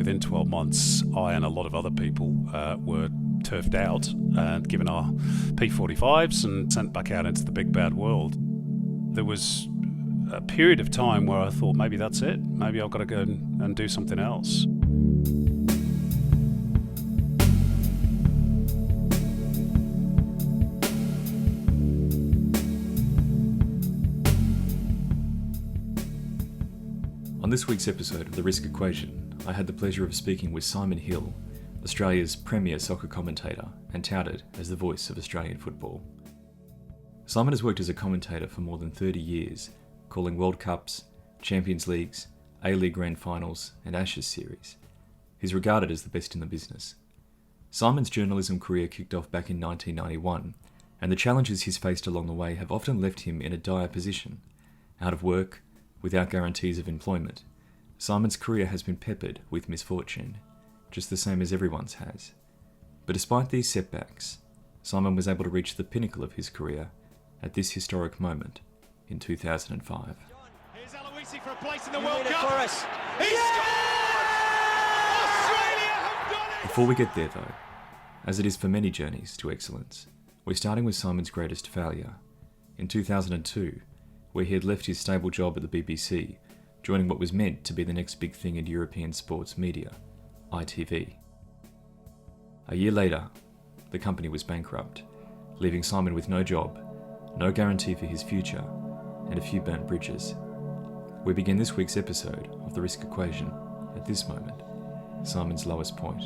within 12 months, I and a lot of other people were turfed out and given our P45s and sent back out into the big bad world. There was a period of time where I thought, maybe that's it. Maybe I've got to go and do something else. On this week's episode of The Risk Equation, I had the pleasure of speaking with Simon Hill, Australia's premier soccer commentator and touted as the voice of Australian football. Simon has worked as a commentator for more than 30 years, calling World Cups, Champions Leagues, A-League Grand Finals and Ashes series. He's regarded as the best in the business. Simon's journalism career kicked off back in 1991, and the challenges he's faced along the way have often left him in a dire position. Out of work, without guarantees of employment, Simon's career has been peppered with misfortune, just the same as everyone's has. But despite these setbacks, Simon was able to reach the pinnacle of his career at this historic moment in 2005. Here's Aloisi for a place in the World Cup. For us. He scored! Australia have done it! Before we get there though, as it is for many journeys to excellence, we're starting with Simon's greatest failure. In 2002, where he had left his stable job at the BBC, joining what was meant to be the next big thing in European sports media, ITV. A year later, the company was bankrupt, leaving Simon with no job, no guarantee for his future, and a few burnt bridges. We begin this week's episode of The Risk Equation at this moment, Simon's lowest point.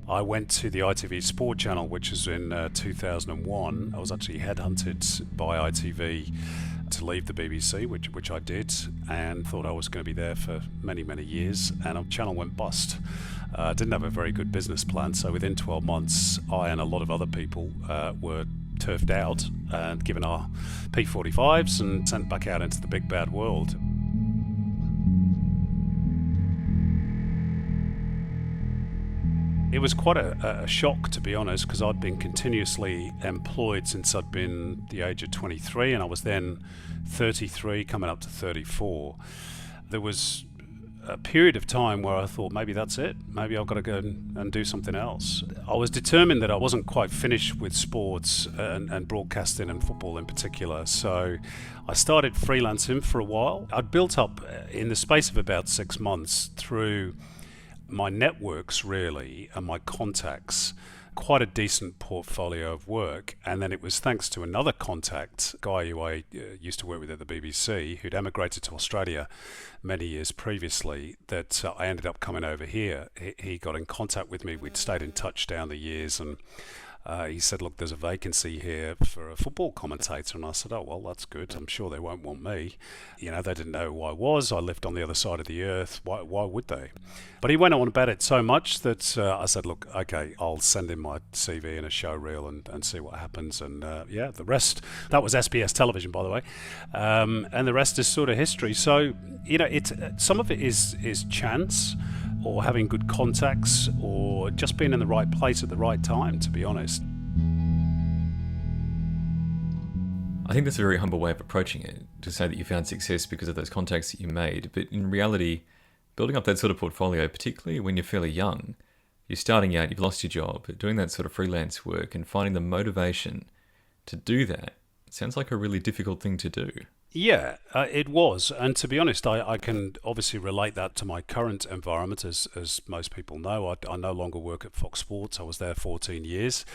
I went to the ITV Sport channel, which was in 2001. I was actually headhunted by ITV to leave the BBC, which I did, and thought I was going to be there for many, many years, and our channel went bust. Didn't have a very good business plan, so within 12 months, I and a lot of other people were turfed out and given our P45s and sent back out into the big bad world. It was quite a shock, to be honest, because I'd been continuously employed since I'd been the age of 23, and I was then 33, coming up to 34. There was a period of time where I thought, maybe that's it. Maybe I've got to go and do something else. I was determined that I wasn't quite finished with sports and broadcasting and football in particular, so I started freelancing for a while. I'd built up, in the space of about 6 months, through my networks really and my contacts, quite a decent portfolio of work. And then it was thanks to another contact, a guy who I used to work with at the BBC, who'd emigrated to Australia many years previously, that I ended up coming over here. He got in contact with me. We'd stayed in touch down the years, and he said, look, there's a vacancy here for a football commentator. And I said, oh, well, that's good. I'm sure they won't want me. You know, they didn't know who I was. I lived on the other side of the earth. Why would they? But he went on about it so much that I said, look, okay, I'll send in my CV and a show reel and see what happens. And the rest, that was SBS television, by the way. And the rest is sort of history. So, you know, some of it is chance, or having good contacts, or just being in the right place at the right time, to be honest. I think that's a very humble way of approaching it, to say that you found success because of those contacts that you made. But in reality, building up that sort of portfolio, particularly when you're fairly young, you're starting out, you've lost your job, doing that sort of freelance work and finding the motivation to do that, sounds like a really difficult thing to do. Yeah, it was. And to be honest, I can obviously relate that to my current environment. As most people know, I no longer work at Fox Sports. I was there 14 years.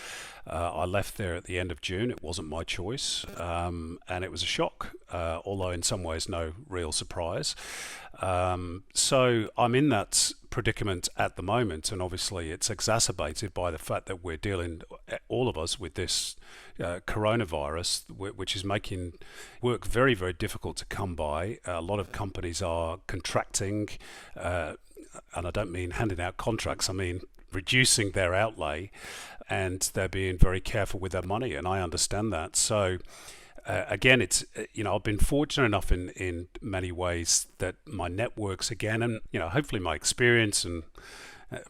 I left there at the end of June. It wasn't my choice. And it was a shock, although in some ways no real surprise. So I'm in that predicament at the moment, and obviously it's exacerbated by the fact that we're dealing, all of us, with this coronavirus, which is making work very, very difficult to come by. A lot of companies are contracting, and I don't mean handing out contracts, I mean reducing their outlay, and they're being very careful with their money, and I understand that. So again, it's, I've been fortunate enough in many ways that my networks, again, and hopefully my experience and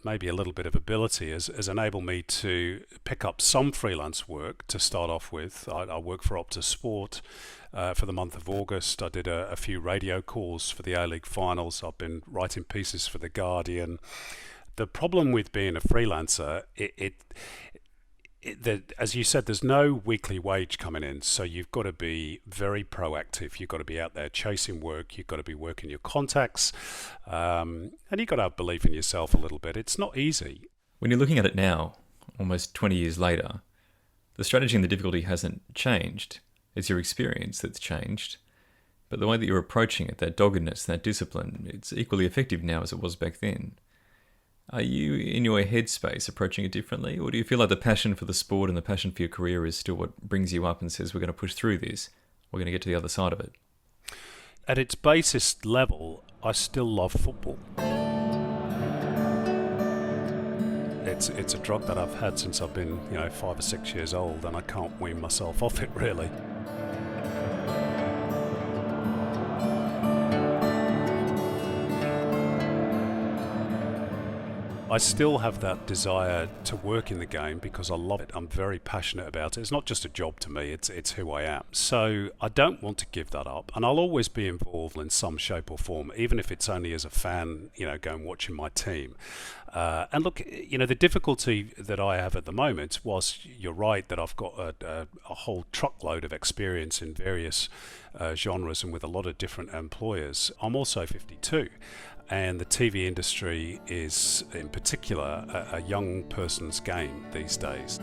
maybe a little bit of ability has enabled me to pick up some freelance work to start off with. I work for Optus Sport for the month of August. I did a few radio calls for the A-League finals. I've been writing pieces for The Guardian. The problem with being a freelancer, as you said, there's no weekly wage coming in, so you've got to be very proactive. You've got to be out there chasing work. You've got to be working your contacts, and you've got to have belief in yourself a little bit. It's not easy. When you're looking at it now, almost 20 years later, the strategy and the difficulty hasn't changed. It's your experience that's changed. But the way that you're approaching it, that doggedness, that discipline, it's equally effective now as it was back then. Are you, in your headspace, approaching it differently? Or do you feel like the passion for the sport and the passion for your career is still what brings you up and says, we're going to push through this, we're going to get to the other side of it? At its basest level, I still love football. It's a drug that I've had since I've been 5 or 6 years old, and I can't wean myself off it, really. I still have that desire to work in the game because I love it. I'm very passionate about it. It's not just a job to me, it's who I am. So I don't want to give that up, and I'll always be involved in some shape or form, even if it's only as a fan, going watching my team. And look, the difficulty that I have at the moment, whilst you're right that I've got a whole truckload of experience in various genres and with a lot of different employers, I'm also 52. And the TV industry is, in particular, a young person's game these days.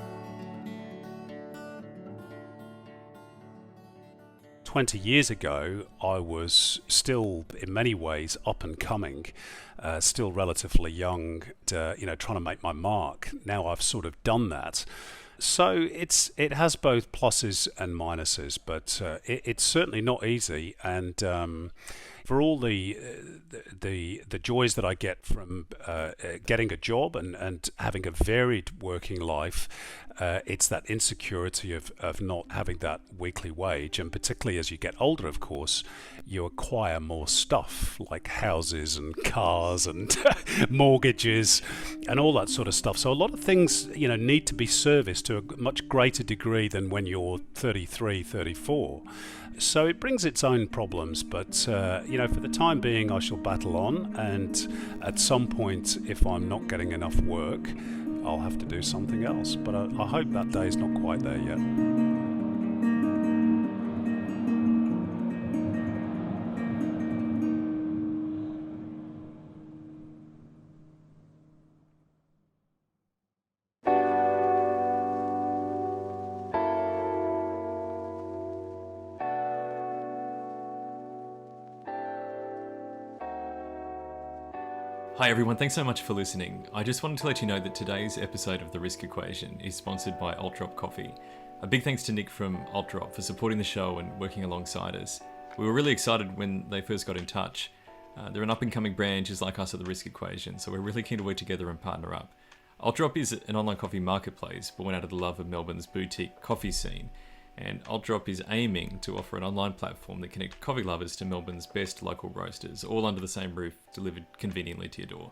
20 years ago, I was still, in many ways, up and coming, still relatively young, trying to make my mark. Now I've sort of done that. So it has both pluses and minuses, but it's certainly not easy. And for all the joys that I get from getting a job and having a varied working life, it's that insecurity of not having that weekly wage, and particularly as you get older, of course, you acquire more stuff like houses and cars and mortgages and all that sort of stuff. So a lot of things, need to be serviced to a much greater degree than when you're 33, 34. So it brings its own problems, but for the time being, I shall battle on, and at some point, if I'm not getting enough work, I'll have to do something else. But I hope that day is not quite there yet. Hi everyone, thanks so much for listening. I just wanted to let you know that today's episode of The Risk Equation is sponsored by AltDrop Coffee. A big thanks to Nick from AltDrop for supporting the show and working alongside us. We were really excited when they first got in touch. They're an up-and-coming brand just like us at The Risk Equation, so we're really keen to work together and partner up. AltDrop is an online coffee marketplace born out of the love of Melbourne's boutique coffee scene, and AltDrop is aiming to offer an online platform that connects coffee lovers to Melbourne's best local roasters, all under the same roof, delivered conveniently to your door.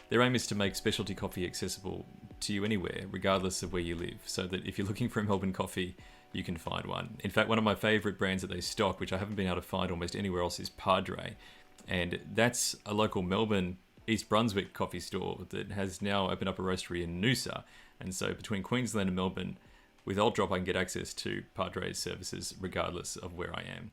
Their aim is to make specialty coffee accessible to you anywhere, regardless of where you live, so that if you're looking for a Melbourne coffee, you can find one. In fact, one of my favourite brands that they stock, which I haven't been able to find almost anywhere else, is Padre, and that's a local Melbourne, East Brunswick coffee store that has now opened up a roastery in Noosa, and so between Queensland and Melbourne, with AltDrop, I can get access to Padre's services regardless of where I am.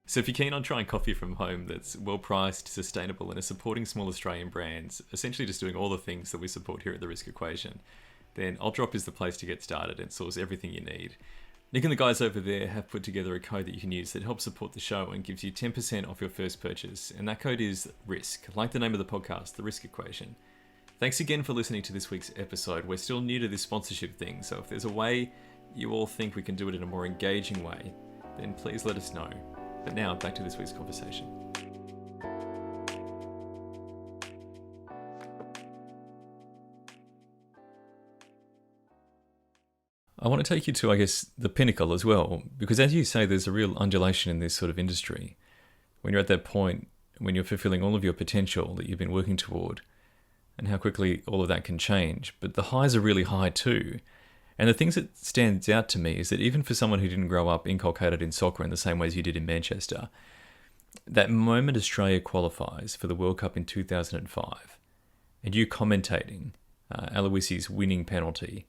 So if you're keen on trying coffee from home that's well-priced, sustainable, and is supporting small Australian brands, essentially just doing all the things that we support here at The Risk Equation, then AltDrop is the place to get started and source everything you need. Nick and the guys over there have put together a code that you can use that helps support the show and gives you 10% off your first purchase, and that code is RISK, like the name of the podcast, The Risk Equation. Thanks again for listening to this week's episode. We're still new to this sponsorship thing, so if there's a way you all think we can do it in a more engaging way, then please let us know. But now, back to this week's conversation. I want to take you to, I guess, the pinnacle as well, because as you say, there's a real undulation in this sort of industry. When you're at that point, when you're fulfilling all of your potential that you've been working toward, and how quickly all of that can change, but the highs are really high too. And the things that stands out to me is that even for someone who didn't grow up inculcated in soccer in the same way as you did in Manchester, that moment Australia qualifies for the World Cup in 2005, and you commentating Aloisi's winning penalty,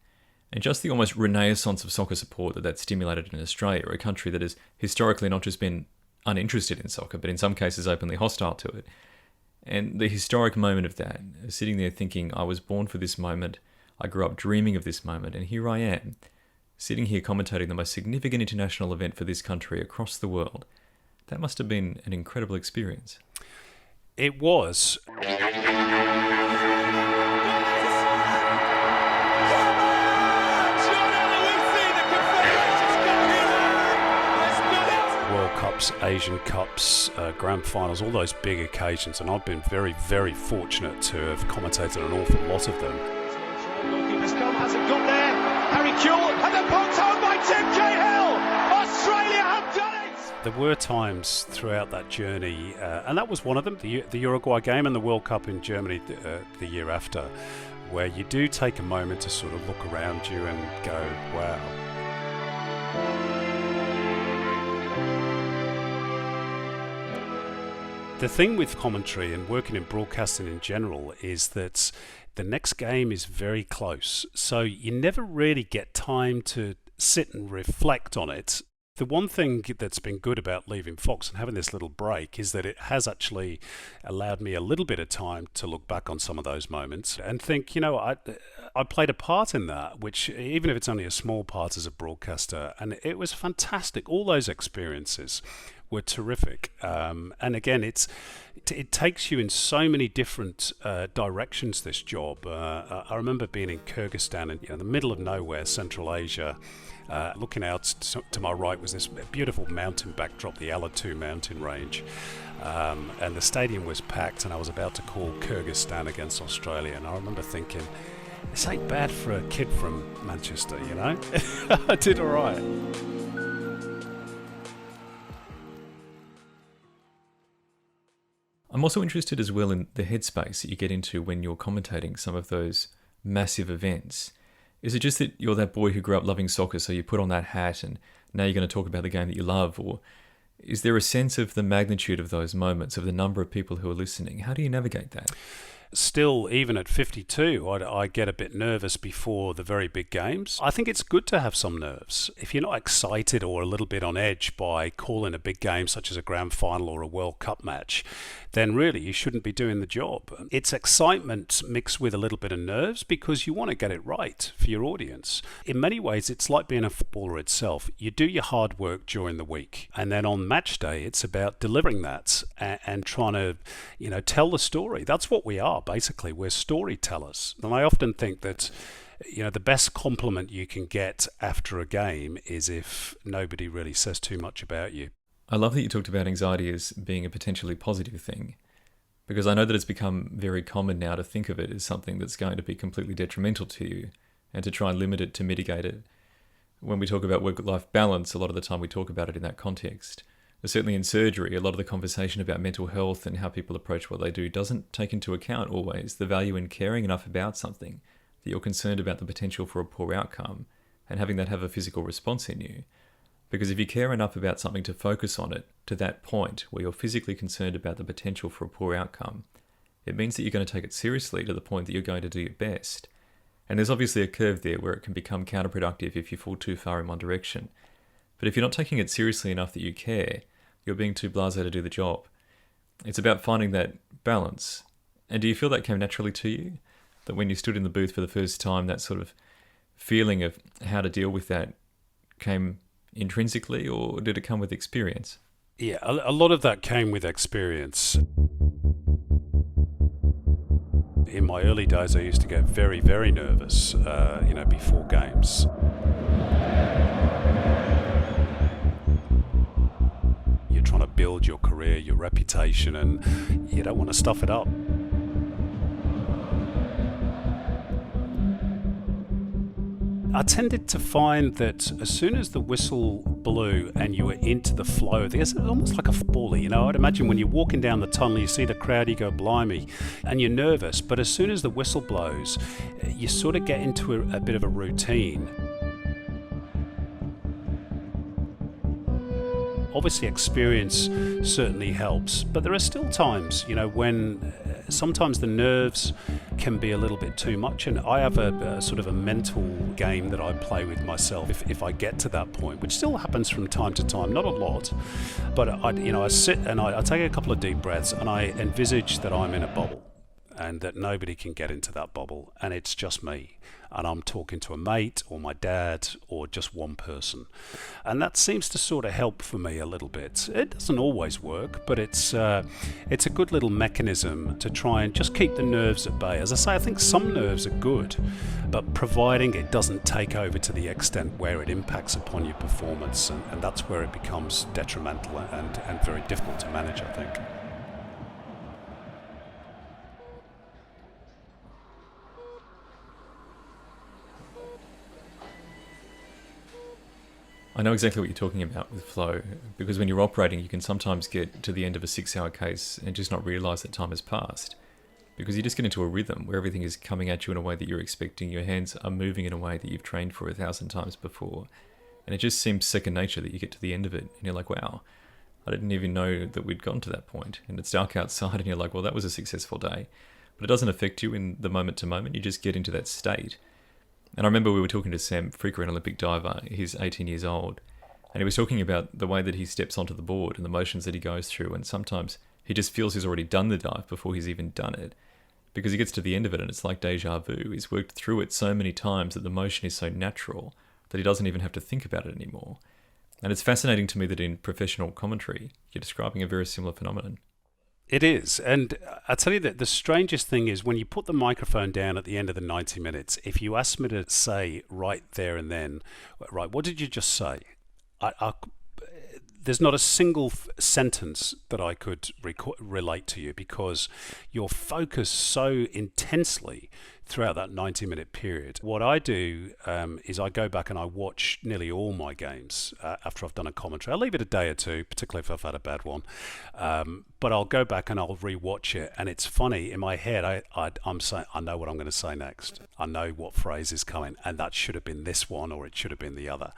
and just the almost renaissance of soccer support that stimulated in Australia, a country that has historically not just been uninterested in soccer, but in some cases openly hostile to it. And the historic moment of that, sitting there thinking, I was born for this moment, I grew up dreaming of this moment, and here I am, sitting here commentating the most significant international event for this country across the world. That must have been an incredible experience. It was. World Cups, Asian Cups, Grand Finals, all those big occasions, and I've been very, very fortunate to have commentated an awful lot of them. Goalkeeper's come, hasn't got there. Harry Kewell, and then poked home by Tim Cahill. Australia have done it! There were times throughout that journey, and that was one of them, the Uruguay game and the World Cup in Germany the year after, where you do take a moment to sort of look around you and go, wow. The thing with commentary and working in broadcasting in general is that the next game is very close, so you never really get time to sit and reflect on it. The one thing that's been good about leaving Fox and having this little break is that it has actually allowed me a little bit of time to look back on some of those moments and think, I played a part in that, which even if it's only a small part as a broadcaster, and it was fantastic. All those experiences were terrific. And again, it takes you in so many different directions, this job. I remember being in Kyrgyzstan in the middle of nowhere, Central Asia. Looking out to my right was this beautiful mountain backdrop, the Aloisi mountain range. And the stadium was packed, and I was about to call Kyrgyzstan against Australia. And I remember thinking, this ain't bad for a kid from Manchester, I did all right. I'm also interested as well in the headspace that you get into when you're commentating some of those massive events. Is it just that you're that boy who grew up loving soccer, so you put on that hat and now you're going to talk about the game that you love? Or is there a sense of the magnitude of those moments, of the number of people who are listening? How do you navigate that? Still, even at 52, I get a bit nervous before the very big games. I think it's good to have some nerves. If you're not excited or a little bit on edge by calling a big game such as a grand final or a World Cup match, then really you shouldn't be doing the job. It's excitement mixed with a little bit of nerves because you want to get it right for your audience. In many ways, it's like being a footballer itself. You do your hard work during the week, and then on match day, it's about delivering that and trying to, tell the story. That's what we are. Basically, we're storytellers. And I often think that the best compliment you can get after a game is if nobody really says too much about you. I love that you talked about anxiety as being a potentially positive thing, because I know that it's become very common now to think of it as something that's going to be completely detrimental to you and to try and limit it, to mitigate it. When we talk about work-life balance, a lot of the time we talk about it in that context. Certainly in surgery, a lot of the conversation about mental health and how people approach what they do doesn't take into account always the value in caring enough about something that you're concerned about the potential for a poor outcome and having that have a physical response in you. Because if you care enough about something to focus on it to that point where you're physically concerned about the potential for a poor outcome, it means that you're going to take it seriously to the point that you're going to do your best. And there's obviously a curve there where it can become counterproductive if you fall too far in one direction. But if you're not taking it seriously enough that you care, you're being too blasé to do the job. It's about finding that balance. And do you feel that came naturally to you? That when you stood in the booth for the first time, that sort of feeling of how to deal with that came intrinsically, or did it come with experience? Yeah, a lot of that came with experience. In my early days, I used to get very, very nervous, before games. You're trying to build your career, your reputation, and you don't want to stuff it up. I tended to find that as soon as the whistle blew and you were into the flow, it's almost like a footballer, I'd imagine when you're walking down the tunnel, you see the crowd, you go, blimey, and you're nervous. But as soon as the whistle blows, you sort of get into a bit of a routine. Obviously, experience certainly helps, but there are still times, when sometimes the nerves can be a little bit too much, and I have a sort of a mental game that I play with myself if I get to that point, which still happens from time to time, not a lot, but I sit and I take a couple of deep breaths and I envisage that I'm in a bubble and that nobody can get into that bubble, and it's just me, and I'm talking to a mate or my dad or just one person, and that seems to sort of help for me a little bit. It doesn't always work, but it's a good little mechanism to try and just keep the nerves at bay. As I say, I think some nerves are good, but providing it doesn't take over to the extent where it impacts upon your performance, and that's where it becomes detrimental and very difficult to manage, I think. I know exactly what you're talking about with flow, because when you're operating, you can sometimes get to the end of a 6-hour case and just not realise that time has passed, because you just get into a rhythm where everything is coming at you in a way that you're expecting, your hands are moving in a way that you've trained for 1,000 times before, and it just seems second nature that you get to the end of it, and you're like, wow, I didn't even know that we'd gotten to that point, and it's dark outside, and you're like, well, that was a successful day, but it doesn't affect you in the moment to moment, you just get into that state. And I remember we were talking to Sam Fricker, an Olympic diver. He's 18 years old. And he was talking about the way that he steps onto the board and the motions that he goes through. And sometimes he just feels he's already done the dive before he's even done it. Because he gets to the end of it and it's like deja vu. He's worked through it so many times that the motion is so natural that he doesn't even have to think about it anymore. And it's fascinating to me that in professional commentary, you're describing a very similar phenomenon. It is, and I tell you that the strangest thing is when you put the microphone down at the end of the 90 minutes, if you ask me to say right there and then, right, what did you just say? There's not a single sentence that I could relate to you because you're focused so intensely throughout that 90-minute period. What I do is I go back and I watch nearly all my games after I've done a commentary. I'll leave it a day or two, particularly if I've had a bad one. But I'll go back and I'll rewatch it. And it's funny, in my head, I'm saying, I know what I'm going to say next. I know what phrase is coming. And that should have been this one or it should have been the other.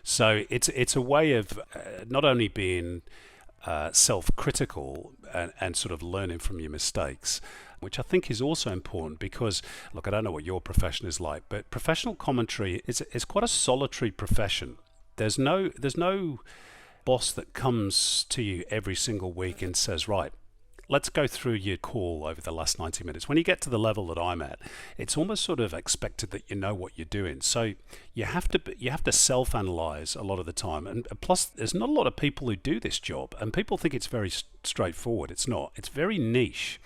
So it's a way of not only being self-critical and sort of learning from your mistakes, which I think is also important because, look, I don't know what your profession is like, but professional commentary is quite a solitary profession. There's no boss that comes to you every single week and says, right, let's go through your call over the last 90 minutes. When you get to the level that I'm at, it's almost sort of expected that you know what you're doing. So you have to self-analyze a lot of the time. And plus, there's not a lot of people who do this job. And people think it's very straightforward. It's not. It's very niche.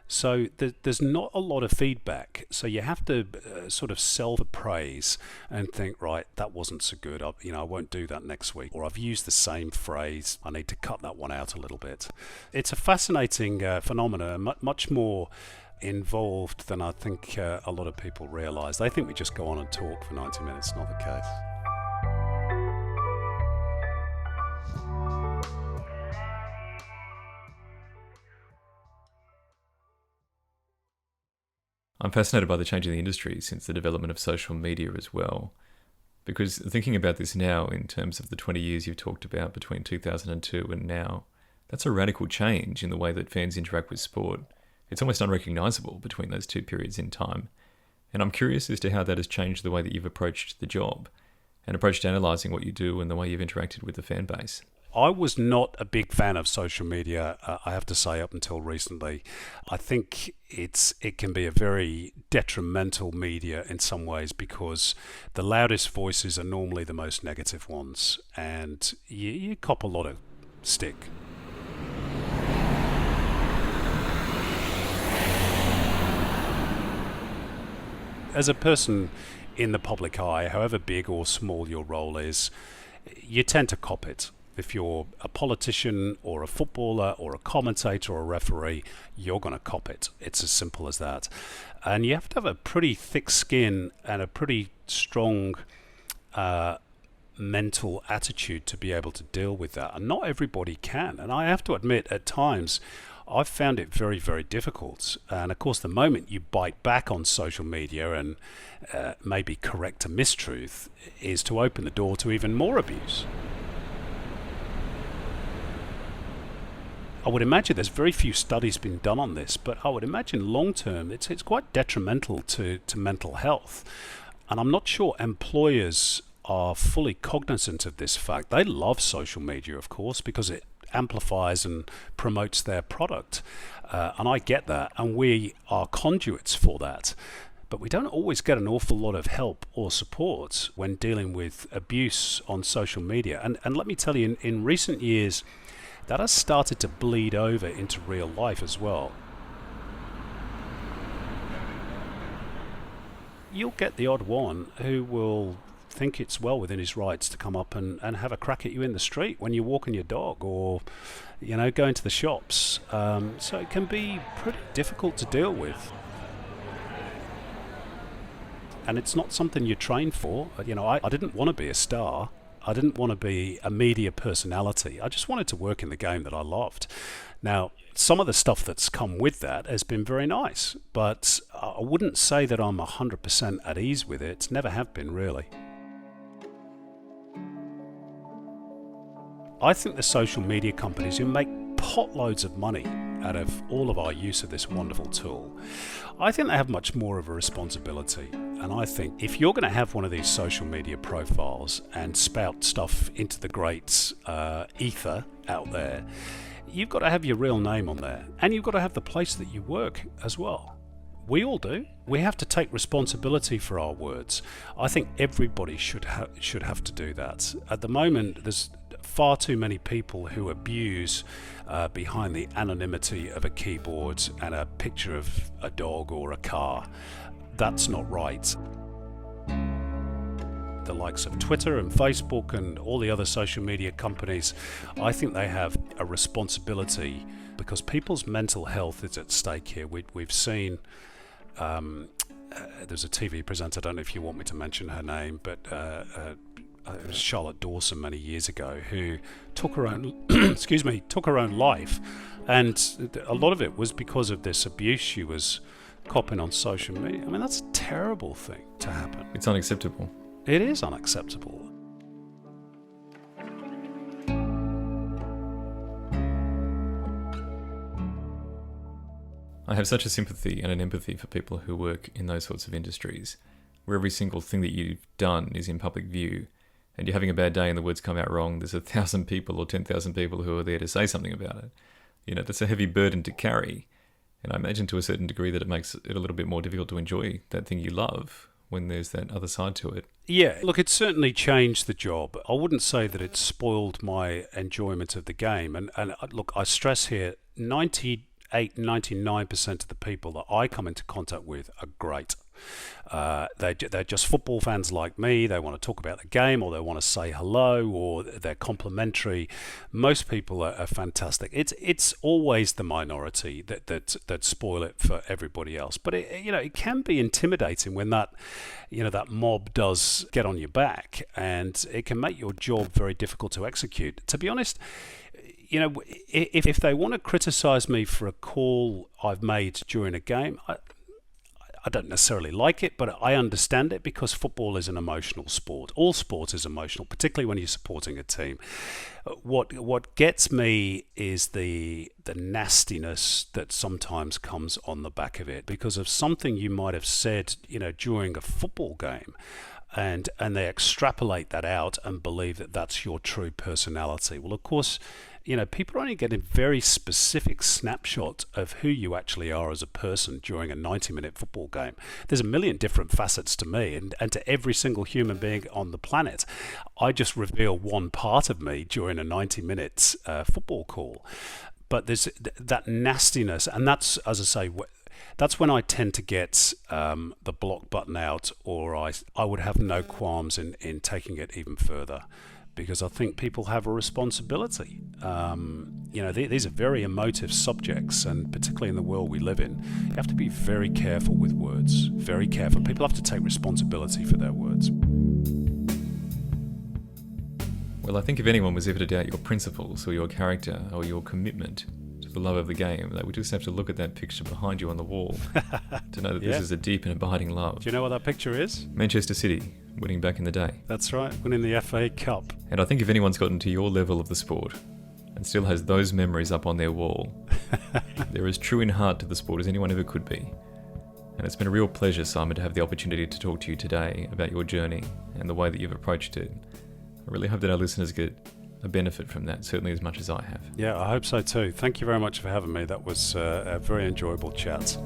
So there's not a lot of feedback. So you have to sort of self-appraise and think, right, that wasn't so good. I won't do that next week. Or I've used the same phrase. I need to cut that one out a little bit. It's a fascinating phenomenon, much more involved than I think a lot of people realise. They think we just go on and talk for 90 minutes. Not the case. I'm fascinated by the change in the industry since the development of social media as well. Because thinking about this now in terms of the 20 years you've talked about between 2002 and now, that's a radical change in the way that fans interact with sport. It's almost unrecognisable between those two periods in time. And I'm curious as to how that has changed the way that you've approached the job and approached analysing what you do and the way you've interacted with the fan base. I was not a big fan of social media, I have to say, up until recently. I think it can be a very detrimental media in some ways because the loudest voices are normally the most negative ones, and you cop a lot of stick. As a person in the public eye, however big or small your role is, you tend to cop it. If you're a politician or a footballer or a commentator or a referee, you're going to cop it. It's as simple as that. And you have to have a pretty thick skin and a pretty strong mental attitude to be able to deal with that, and not everybody can. And I have to admit, at times I've found it very, very difficult. And of course, the moment you bite back on social media and maybe correct a mistruth is to open the door to even more abuse. I would imagine there's very few studies been done on this, but I would imagine long term it's quite detrimental to mental health. And I'm not sure employers are fully cognizant of this fact. They love social media, of course, because it amplifies and promotes their product. And I get that, and we are conduits for that. But we don't always get an awful lot of help or support when dealing with abuse on social media. And let me tell you, in recent years, that has started to bleed over into real life as well. You'll get the odd one who will think it's well within his rights to come up and have a crack at you in the street when you're walking your dog, or going to the shops. So it can be pretty difficult to deal with. And it's not something you train for. I didn't want to be a star. I didn't want to be a media personality. I just wanted to work in the game that I loved. Now, some of the stuff that's come with that has been very nice, but I wouldn't say that I'm 100% at ease with it. Never have been, really. I think the social media companies who make potloads of money out of all of our use of this wonderful tool, I think they have much more of a responsibility. And I think if you're going to have one of these social media profiles and spout stuff into the great ether out there, you've got to have your real name on there, and you've got to have the place that you work as well. We all do. We have to take responsibility for our words. I think everybody should have to do that. At the moment, there's far too many people who abuse behind the anonymity of a keyboard and a picture of a dog or a car. That's not right. The likes of Twitter and Facebook and all the other social media companies, I think they have a responsibility because people's mental health is at stake here. We've seen there's a TV presenter, I don't know if you want me to mention her name, but it was Charlotte Dawson many years ago, who took her own took her own life, and a lot of it was because of this abuse she was copping on social media. I mean, that's a terrible thing to happen. It's unacceptable. It is unacceptable. I have such a sympathy and an empathy for people who work in those sorts of industries, where every single thing that you've done is in public view, and you're having a bad day and the words come out wrong. There's 1,000 people or 10,000 people who are there to say something about it. That's a heavy burden to carry. And I imagine to a certain degree that it makes it a little bit more difficult to enjoy that thing you love when there's that other side to it. Yeah, look, it's certainly changed the job. I wouldn't say that it's spoiled my enjoyment of the game. And look, I stress here, 99% of the people that I come into contact with are great. They're just football fans like me. They want to talk about the game, or they want to say hello, or they're complimentary. Most people are fantastic. It's always the minority that spoil it for everybody else. But it can be intimidating when that mob does get on your back, and it can make your job very difficult to execute. To be honest, if they want to criticize me for a call I've made during a game, I don't necessarily like it, but I understand it because football is an emotional sport. All sport is emotional, particularly when you're supporting a team. What gets me is the nastiness that sometimes comes on the back of it because of something you might have said, during a football game. And they extrapolate that out and believe that that's your true personality. Well, of course, people only get a very specific snapshot of who you actually are as a person during a 90-minute football game. There's a million different facets to me, and to every single human being on the planet. I just reveal one part of me during a 90-minute football call. But there's that nastiness, and that's, as I say, that's when I tend to get the block button out, or I would have no qualms in taking it even further. because I think people have a responsibility. These are very emotive subjects, and particularly in the world we live in, you have to be very careful with words, very careful. People have to take responsibility for their words. Well, I think if anyone was ever to doubt your principles or your character or your commitment to the love of the game, they would just have to look at that picture behind you on the wall to know that this is a deep and abiding love. Do you know what that picture is? Manchester City, winning back in the day. That's right, winning the FA Cup. And I think if anyone's gotten to your level of the sport and still has those memories up on their wall, they're as true in heart to the sport as anyone ever could be. And it's been a real pleasure, Simon, to have the opportunity to talk to you today about your journey and the way that you've approached it. I really hope that our listeners get a benefit from that, certainly as much as I have. Yeah, I hope so too. Thank you very much for having me. That was a very enjoyable chat.